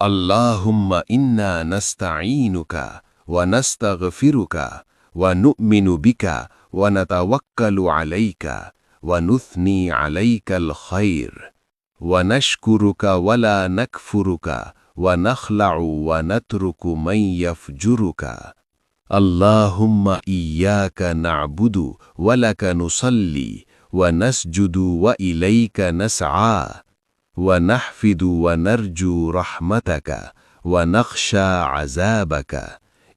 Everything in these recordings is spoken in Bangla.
اللهم إنا نستعينك ونستغفرك ونؤمن بك ونتوكل عليك ونثني عليك الخير ونشكرك ولا نكفرك ونخلع ونترك من يفجرك اللهم إياك نعبد ولك نصلي ونسجد وإليك نسعى ونحفد ونرجو رحمتك ونخشى عذابك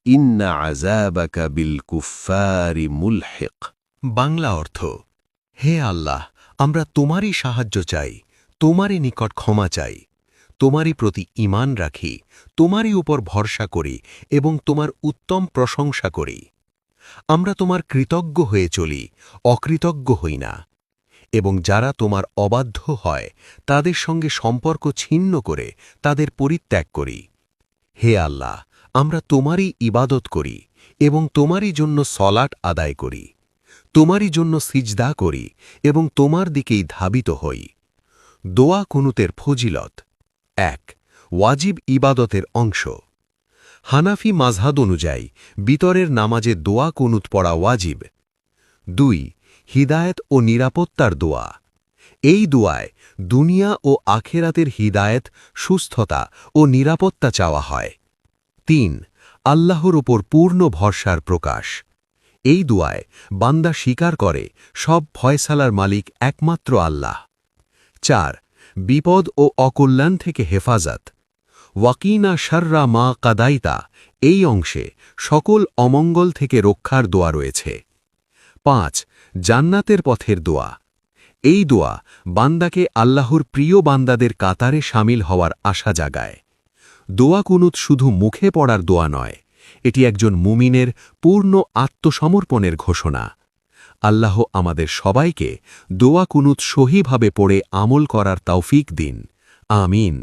إن عذابك بالكفار ملحق বাংলা অর্থ হে আল্লাহ, আমরা তোমারই সাহায্য চাই, তোমারই নিকট ক্ষমা চাই, তোমারই প্রতি ঈমান রাখি, তোমারই উপর ভরসা করি এবং তোমার উত্তম প্রশংসা করি। আমরা তোমার কৃতজ্ঞ হয়ে চলি, অকৃতজ্ঞ হই না, এবং যারা তোমার অবাধ্য হয় তাদের সঙ্গে সম্পর্ক ছিন্ন করে তাদের পরিত্যাগ করি। হে আল্লাহ, আমরা তোমারই ইবাদত করি এবং তোমারই জন্য সলাত আদায় করি, তোমারই জন্য সিজদা করি এবং তোমার দিকেই ধাবিত হই। দোয়া কুনুতের ফজিলত ১. ওয়াজিব ইবাদতের অংশ। হানাফি মাযহাব অনুযায়ী বিতরের নামাজে দোয়া কুনুত পড়া ওয়াজিব। ২. হিদায়েত ও নিরাপত্তার দোয়া। এই দোয়ায় দুনিয়া ও আখেরাতের হিদায়েত, সুস্থতা ও নিরাপত্তা চাওয়া হয়। ৩. আল্লাহর ওপর পূর্ণ ভরসার প্রকাশ। এই দোয়ায় বান্দা স্বীকার করে সব ফয়সালার মালিক একমাত্র আল্লাহ। ৪. বিপদ ও অকল্যাণ থেকে হেফাজত। ওয়াকিনা শাররা মা কাদাইতা, এই অংশে সকল অমঙ্গল থেকে রক্ষার দোয়া রয়েছে। ৫. জান্নাতের পথের দোয়া। এই দোয়া বান্দাকে আল্লাহর প্রিয় বান্দাদের কাতারে শামিল হওয়ার আশা জাগায়। দোয়া কুনুত শুধু মুখে পড়ার দোয়া নয়, এটি একজন মুমিনের পূর্ণ আত্মসমর্পণের ঘোষণা। আল্লাহ আমাদের সবাইকে দোয়া কুনুত সহিভাবে পড়ে আমল করার তৌফিক দিন। আমিন।